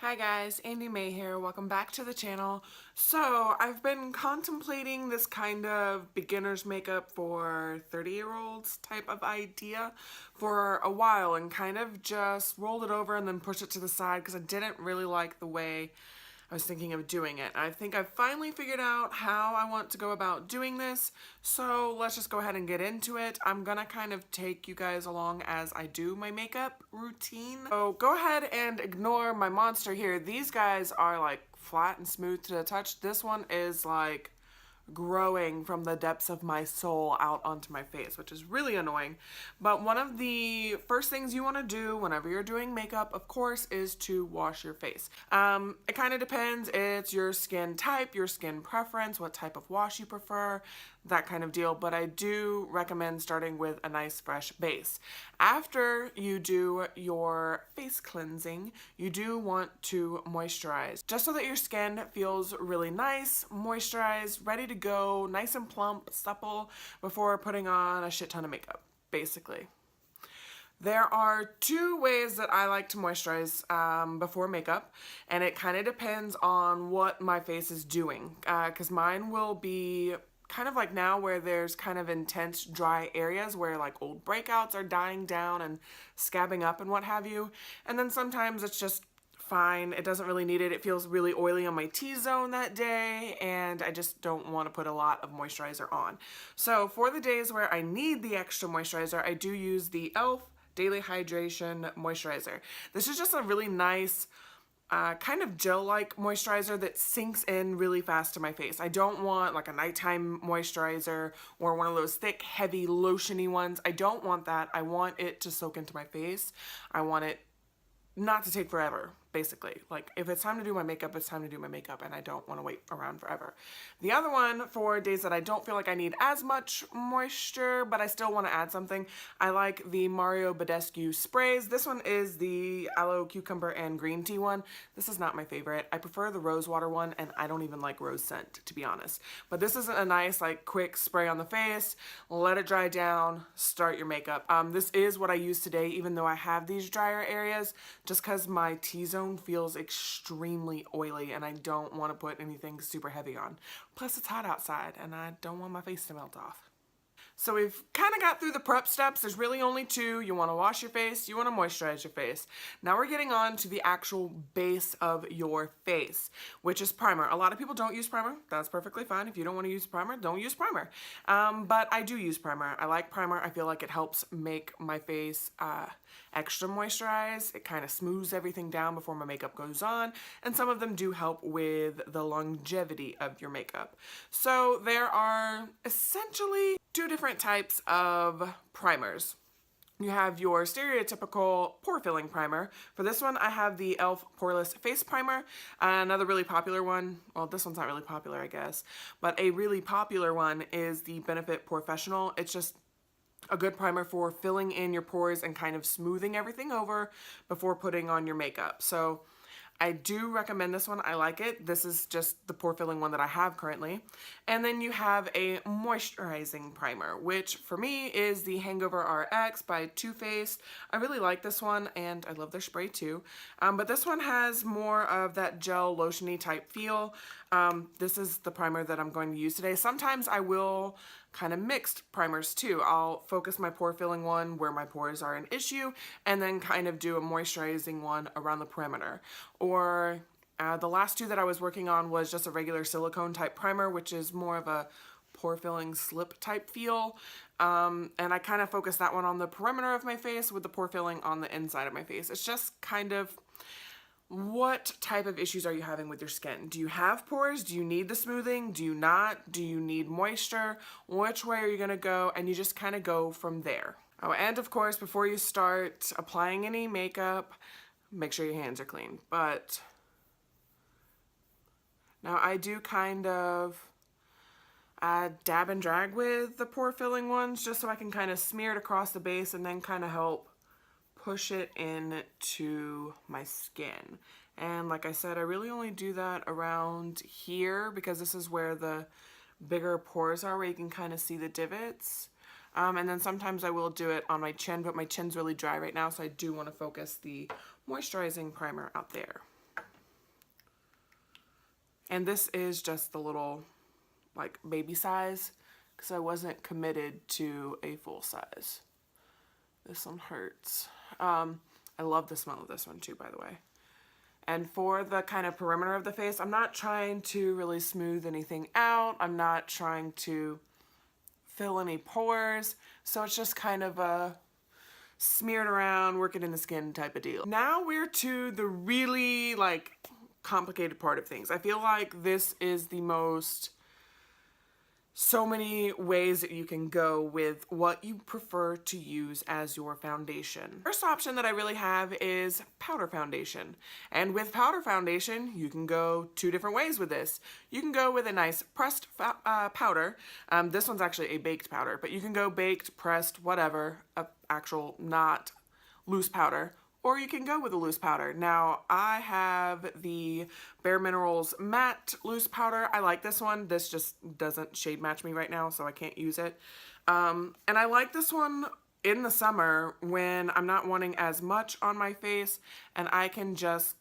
Hi guys, Andy May here. Welcome back to the channel. So I've been contemplating this kind of beginner's makeup for 30-year-olds type of idea for a while and kind of just rolled it over and then pushed it to the side because I didn't really like the way I was thinking of doing it. I think I've finally figured out how I want to go about doing this, so let's just go ahead and get into it. I'm gonna kind of take you guys along as I do my makeup routine. So go ahead and ignore my monster here. These guys are like flat and smooth to the touch. This one is like growing from the depths of my soul out onto my face, which is really annoying. But one of the first things you want to do whenever you're doing makeup, of course, is to wash your face. It kind of depends. It's your skin type, your skin preference, what type of wash you prefer, that kind of deal. But I do recommend starting with a nice fresh base. After you do your face cleansing, you do want to moisturize, just so that your skin feels really nice, moisturized, ready to go, nice and plump, supple, before putting on a shit ton of makeup, basically. There are two ways that I like to moisturize before makeup, and it kind of depends on what my face is doing, because mine will be kind of like now where there's kind of intense dry areas where like old breakouts are dying down and scabbing up and what have you, and then sometimes it's just fine. It doesn't really need it. It feels really oily on my T-zone that day, and I just don't want to put a lot of moisturizer on. So for the days where I need the extra moisturizer, I do use the e.l.f. Daily Hydration Moisturizer. This is just a really nice kind of gel-like moisturizer that sinks in really fast to my face. I don't want like a nighttime moisturizer or one of those thick, heavy, lotiony ones. I don't want that. I want it to soak into my face. I want it not to take forever, basically. Like, if it's time to do my makeup, it's time to do my makeup, and I don't want to wait around forever. The other one, for days that I don't feel like I need as much moisture, but I still want to add something, I like the Mario Badescu sprays. This one is the aloe, cucumber, and green tea one. This is not my favorite. I prefer the rose water one, and I don't even like rose scent, to be honest. But this is a nice, like, quick spray on the face, let it dry down, start your makeup. This is what I use today, even though I have these drier areas, just because my T-zone feels extremely oily and I don't want to put anything super heavy on. Plus it's hot outside and I don't want my face to melt off. So we've kind of got through the prep steps. There's really only two. You want to wash your face, you want to moisturize your face. Now we're getting on to the actual base of your face, which is primer. A lot of people don't use primer. That's perfectly fine. If you don't want to use primer, don't use primer. But I do use primer. I like primer. I feel like it helps make my face extra moisturized. It kind of smooths everything down before my makeup goes on, and some of them do help with the longevity of your makeup. So there are essentially two different types of primers. You have your stereotypical pore-filling primer. For this one, I have the e.l.f. Poreless Face Primer. Another really popular one, well, this one's not really popular, I guess, but a really popular one is the Benefit Porefessional. It's just a good primer for filling in your pores and kind of smoothing everything over before putting on your makeup. So I do recommend this one. I like it. This is just the pore-filling one that I have currently. And then you have a moisturizing primer, which for me is the Hangover RX by Too Faced. I really like this one, and I love their spray too. But this one has more of that gel lotiony type feel. This is the primer that I'm going to use today. Sometimes I will kind of mixed primers too. I'll focus my pore filling one where my pores are an issue, and then kind of do a moisturizing one around the perimeter. Or the last two that I was working on was just a regular silicone type primer, which is more of a pore filling slip type feel. And I kind of focus that one on the perimeter of my face with the pore filling on the inside of my face. It's just kind of what type of issues are you having with your skin? Do you have pores? Do you need the smoothing? Do you not? Do you need moisture? Which way are you gonna go? And you just kind of go from there. Oh, and of course, before you start applying any makeup, make sure your hands are clean. But now I do kind of dab and drag with the pore filling ones just so I can kind of smear it across the base and then kind of help push it into my skin. And like I said, I really only do that around here because this is where the bigger pores are, where you can kind of see the divots. And then sometimes I will do it on my chin, but my chin's really dry right now, so I do want to focus the moisturizing primer out there. And this is just the little like baby size because I wasn't committed to a full size. This one hurts. I love the smell of this one too, by the way. And for the kind of perimeter of the face, I'm not trying to really smooth anything out. I'm not trying to fill any pores. So it's just kind of a smeared around, work it in the skin type of deal. Now we're to the really like complicated part of things. I feel like this is the most, so many ways that you can go with what you prefer to use as your foundation. First option that I really have is powder foundation. And with powder foundation, you can go two different ways with this. You can go with a nice pressed powder. This one's actually a baked powder, but you can go baked, pressed, whatever, a actual not loose powder. Or you can go with a loose powder. Now, I have the Bare Minerals matte loose powder. I like this one. This just doesn't shade match me right now, so I can't use it. And I like this one in the summer when I'm not wanting as much on my face, and I can just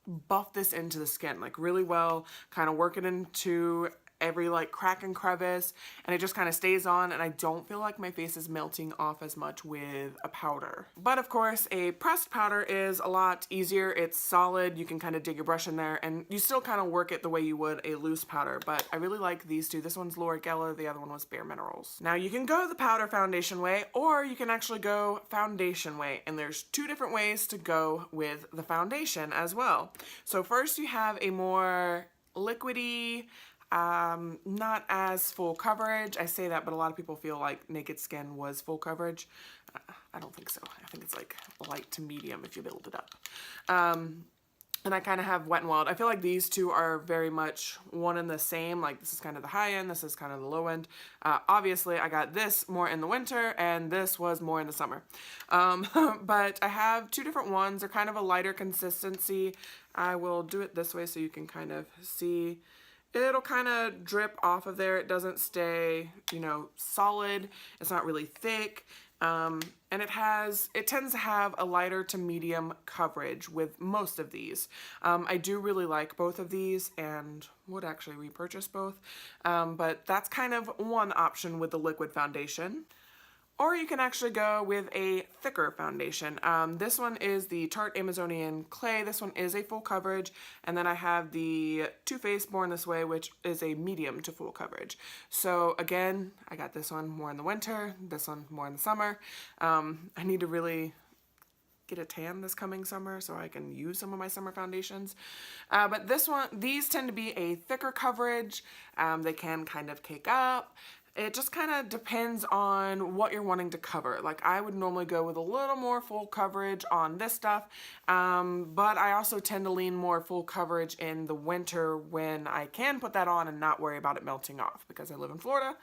buff this into the skin like really well, kind of work it into every like crack and crevice, and it just kind of stays on, and I don't feel like my face is melting off as much with a powder. But of course, a pressed powder is a lot easier. It's solid. You can kind of dig your brush in there, and you still kind of work it the way you would a loose powder, but I really like these two. This one's e.l.f, the other one was Bare Minerals. Now you can go the powder foundation way, or you can actually go foundation way, and there's two different ways to go with the foundation as well. So first you have a more liquidy, not as full coverage. I say that, but a lot of people feel like Naked Skin was full coverage. I don't think so. I think it's like light to medium if you build it up. And I kind of have Wet n Wild. I feel like these two are very much one and the same. Like this is kind of the high end, this is kind of the low end. Obviously, I got this more in the winter, and this was more in the summer. But I have two different ones. They're kind of a lighter consistency. I will do it this way so you can kind of see. It'll kind of drip off of there. It doesn't stay, you know, solid. It's not really thick. And it tends to have a lighter to medium coverage with most of these. I do really like both of these and would actually repurchase both. But that's kind of one option with the liquid foundation. Or you can actually go with a thicker foundation. This one is the Tarte Amazonian Clay. This one is a full coverage. And then I have the Too Faced Born This Way, which is a medium to full coverage. So again, I got this one more in the winter, this one more in the summer. I need to really get a tan this coming summer so I can use some of my summer foundations. But these tend to be a thicker coverage. They can kind of cake up. It just kind of depends on what you're wanting to cover. Like I would normally go with a little more full coverage on this stuff, but I also tend to lean more full coverage in the winter when I can put that on and not worry about it melting off, because I live in Florida.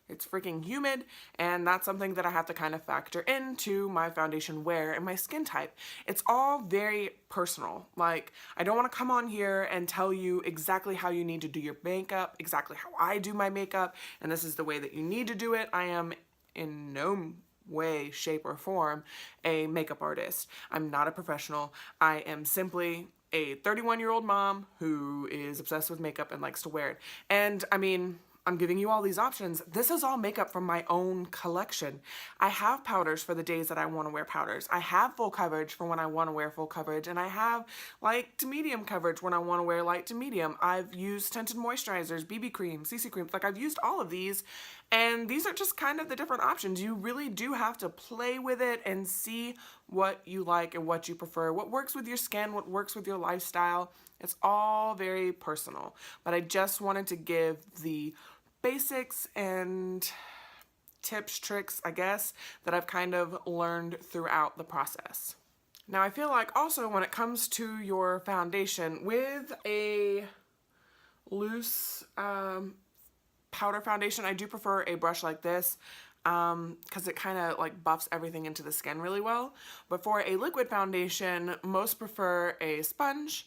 It's freaking humid, and that's something that I have to kind of factor into my foundation wear and my skin type. It's all very personal. Like, I don't want to come on here and tell you exactly how you need to do your makeup, exactly how I do my makeup, and this is the way that you need to do it. I am in no way, shape, or form a makeup artist. I'm not a professional. I am simply a 31-year-old mom who is obsessed with makeup and likes to wear it. And I mean, I'm giving you all these options. This is all makeup from my own collection. I have powders for the days that I want to wear powders. I have full coverage for when I want to wear full coverage, and I have light to medium coverage when I want to wear light to medium. I've used tinted moisturizers, BB cream, CC creams. Like, I've used all of these, and these are just kind of the different options. You really do have to play with it and see what you like and what you prefer, what works with your skin, what works with your lifestyle. It's all very personal, but I just wanted to give the basics and tips, tricks, I guess, that I've kind of learned throughout the process. Now, I feel like also when it comes to your foundation, with a loose powder foundation, I do prefer a brush like this because it kind of like buffs everything into the skin really well. But for a liquid foundation, most prefer a sponge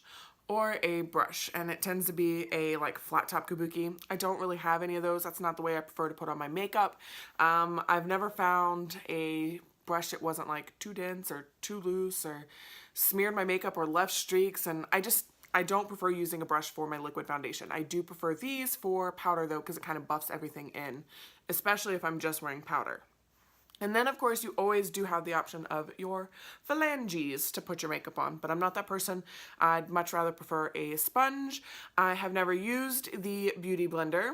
or a brush, and it tends to be a like flat top kabuki. I don't really have any of those. That's not the way I prefer to put on my makeup. I've never found a brush that wasn't like too dense or too loose or smeared my makeup or left streaks, and I don't prefer using a brush for my liquid foundation. I do prefer these for powder though, because it kind of buffs everything in, especially if I'm just wearing powder. And then, of course, you always do have the option of your phalanges to put your makeup on, but I'm not that person. I'd much rather prefer a sponge. I have never used the Beauty Blender.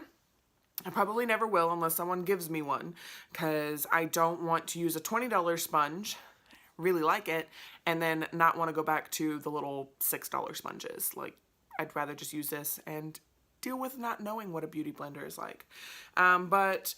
I probably never will unless someone gives me one, because I don't want to use a $20 sponge, really like it, and then not want to go back to the little $6 sponges. Like, I'd rather just use this and deal with not knowing what a Beauty Blender is like. But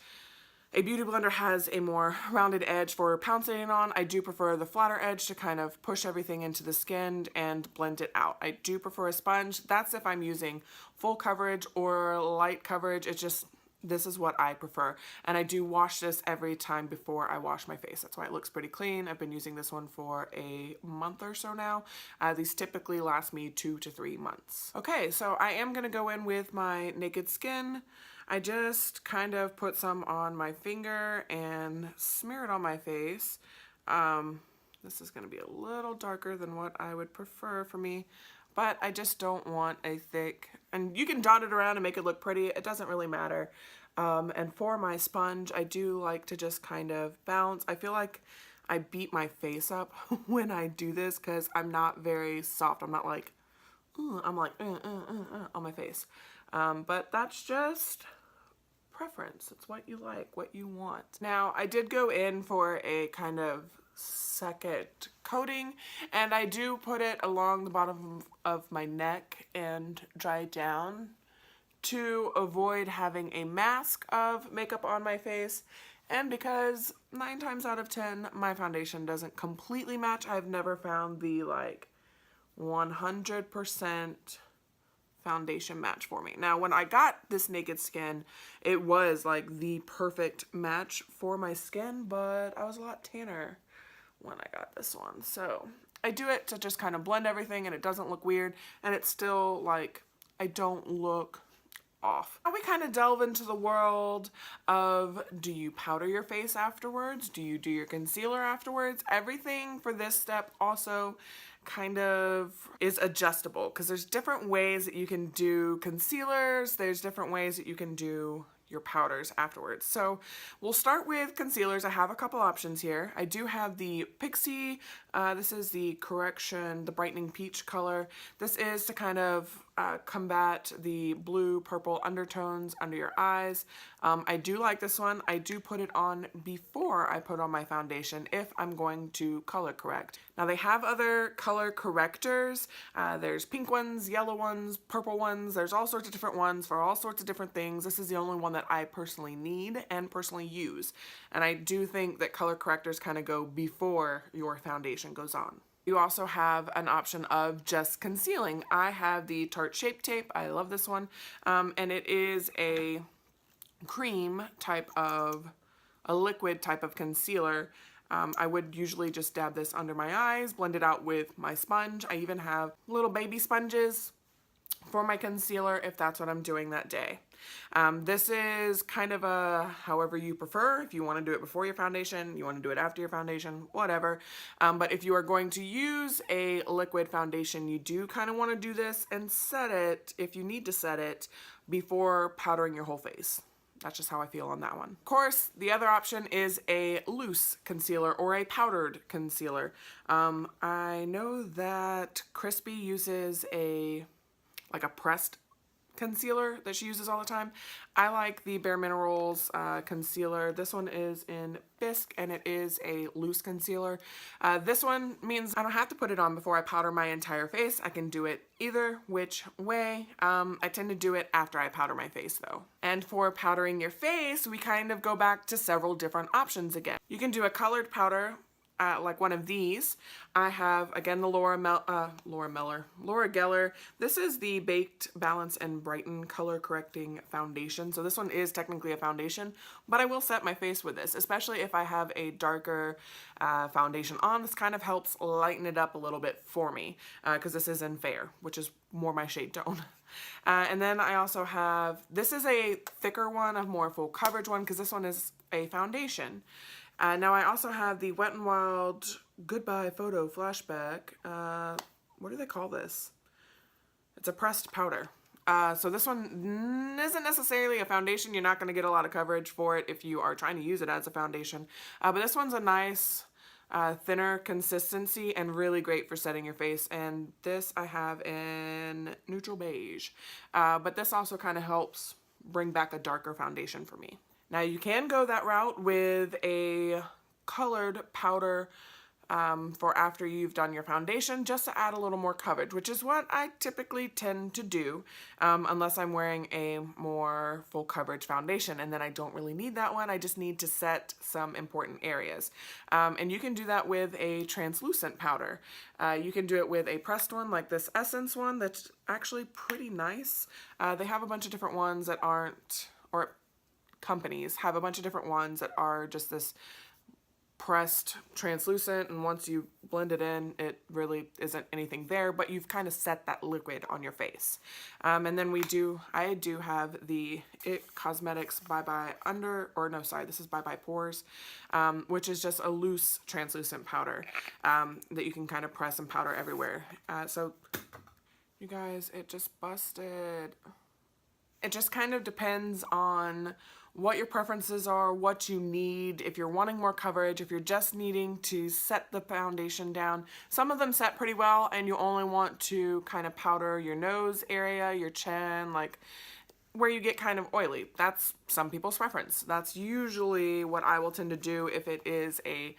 a Beauty Blender has a more rounded edge for pouncing on. I do prefer the flatter edge to kind of push everything into the skin and blend it out. I do prefer a sponge. That's if I'm using full coverage or light coverage. It's just, this is what I prefer. And I do wash this every time before I wash my face. That's why it looks pretty clean. I've been using this one for a month or so now. These typically last me 2 to 3 months. Okay, so I am gonna go in with my Naked Skin. I just kind of put some on my finger and smear it on my face. This is going to be a little darker than what I would prefer for me, but I just don't want a thick, and you can dot it around and make it look pretty. It doesn't really matter. And for my sponge, I do like to just kind of bounce. I feel like I beat my face up when I do this because I'm not very soft. I'm not like, I'm like, on my face. But that's just preference. It's what you like, what you want. Now, I did go in for a kind of second coating, and I do put it along the bottom of my neck and dry down to avoid having a mask of makeup on my face. And because 9 times out of 10, my foundation doesn't completely match. I've never found the like 100% foundation match for me. Now, when I got this Naked Skin, it was like the perfect match for my skin, but I was a lot tanner when I got this one. So I do it to just kind of blend everything and it doesn't look weird, and it's still like, I don't look off. Now we kind of delve into the world of, do you powder your face afterwards? Do you do your concealer afterwards? Everything for this step also kind of is adjustable, because there's different ways that you can do concealers, there's different ways that you can do your powders afterwards. So we'll start with concealers. I have a couple options here. I do have the Pixie, this is the correction, the brightening peach color. This is to kind of combat the blue purple undertones under your eyes. I do like this one. I do put it on before I put on my foundation if I'm going to color correct. Now they have other color correctors. There's pink ones, yellow ones, purple ones. There's all sorts of different ones for all sorts of different things. This is the only one that I personally need and personally use. And I do think that color correctors kind of go before your foundation goes on. You also have an option of just concealing. I have the Tarte Shape Tape. I love this one. And it is a cream type of, a liquid type of concealer. I would usually just dab this under my eyes, blend it out with my sponge. I even have little baby sponges for my concealer if that's what I'm doing that day. This is kind of a however you prefer. If you want to do it before your foundation, you want to do it after your foundation, whatever. But if you are going to use a liquid foundation, you do kind of want to do this and set it, if you need to set it, before powdering your whole face. That's just how I feel on that one. Of course, the other option is a loose concealer or a powdered concealer. I know that Crispy uses like a pressed concealer that she uses all the time. I like the Bare Minerals concealer. This one is in Bisque and it is a loose concealer. This one means I don't have to put it on before I powder my entire face. I can do it either which way. I tend to do it after I powder my face though. And for powdering your face, we kind of go back to several different options again. You can do a colored powder, like one of these. I have, again, the Laura Geller. This is the Baked Balance and Brighten Color Correcting Foundation. So this one is technically a foundation, but I will set my face with this, especially if I have a darker foundation on. This kind of helps lighten it up a little bit for me, because this is in Fair, which is more my shade tone. And then I also have, this is a thicker one, a more full coverage one, because this one is a foundation. Now I also have the Wet n Wild Goodbye Photo Flashback. What do they call this? It's a pressed powder. So this one isn't necessarily a foundation. You're not going to get a lot of coverage for it if you are trying to use it as a foundation. But this one's a nice thinner consistency and really great for setting your face. And this I have in neutral beige. But this also kind of helps bring back a darker foundation for me. Now you can go that route with a colored powder for after you've done your foundation, just to add a little more coverage, which is what I typically tend to do unless I'm wearing a more full coverage foundation, and then I don't really need that one. I just need to set some important areas. And you can do that with a translucent powder. You can do it with a pressed one like this Essence one that's actually pretty nice. They have a bunch of different ones that aren't, or companies have a bunch of different ones that are just this pressed translucent, and once you blend it in, it really isn't anything there, but you've kind of set that liquid on your face. And then I do have the it Cosmetics Bye Bye this is Bye Bye Pores, which is just a loose translucent powder that you can kind of press and powder everywhere. So you guys, it just busted. It just kind of depends on what your preferences are, what you need, if you're wanting more coverage, if you're just needing to set the foundation down. Some of them set pretty well and you only want to kind of powder your nose area, your chin, like where you get kind of oily. That's some people's preference. That's usually what I will tend to do if it is a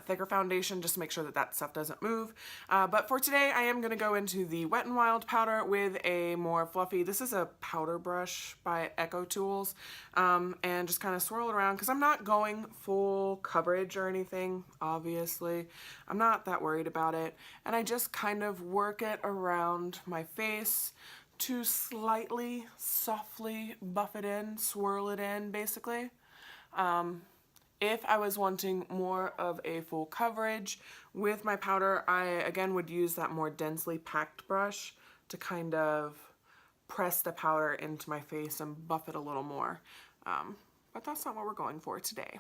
thicker foundation, just to make sure that that stuff doesn't move. But for today, I am going to go into the Wet n Wild powder with a more fluffy, this is a powder brush by Echo Tools, and just kind of swirl it around because I'm not going full coverage or anything, obviously. I'm not that worried about it. And I just kind of work it around my face to slightly, softly buff it in, swirl it in, basically. If I was wanting more of a full coverage with my powder, I, again, would use that more densely packed brush to kind of press the powder into my face and buff it a little more. But that's not what we're going for today.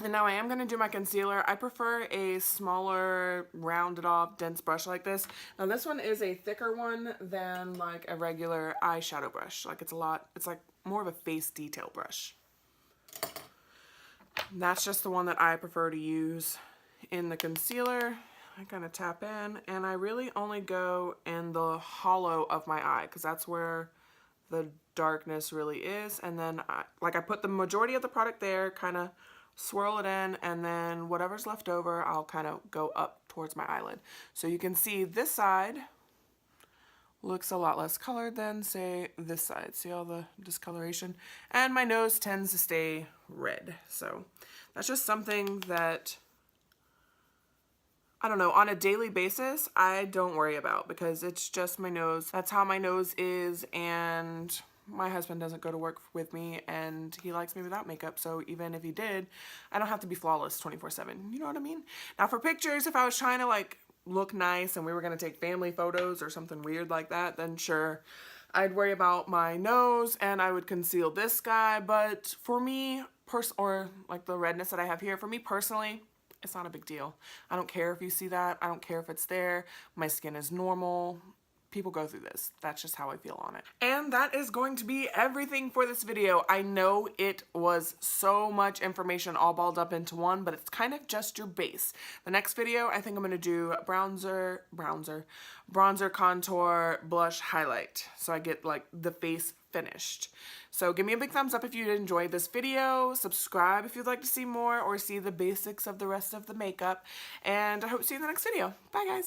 And now I am going to do my concealer. I prefer a smaller, rounded off, dense brush like this. Now this one is a thicker one than like a regular eyeshadow brush. Like it's like more of a face detail brush. And that's just the one that I prefer to use in the concealer. I kind of tap in and I really only go in the hollow of my eye because that's where the darkness really is. And then I put the majority of the product there, kind of swirl it in, and then whatever's left over, I'll kind of go up towards my eyelid. So you can see this side looks a lot less colored than, say, this side. See all the discoloration? And my nose tends to stay red. So that's just something that, I don't know, on a daily basis, I don't worry about because it's just my nose. That's how my nose is, and my husband doesn't go to work with me and he likes me without makeup, so even if he did, I don't have to be flawless 24/7. You know what I mean? Now for pictures, if I was trying to like look nice and we were going to take family photos or something weird like that, then sure, I'd worry about my nose and I would conceal this guy. But for me, or like the redness that I have here, for me personally, it's not a big deal. I don't care if you see that. I don't care if it's there. My skin is normal. People go through this. That's just how I feel on it. And that is going to be everything for this video. I know it was so much information all balled up into one, but it's kind of just your base. The next video, I think I'm gonna do bronzer, contour, blush, highlight. So I get like the face finished. So give me a big thumbs up if you enjoyed this video. Subscribe if you'd like to see more or see the basics of the rest of the makeup. And I hope to see you in the next video. Bye guys.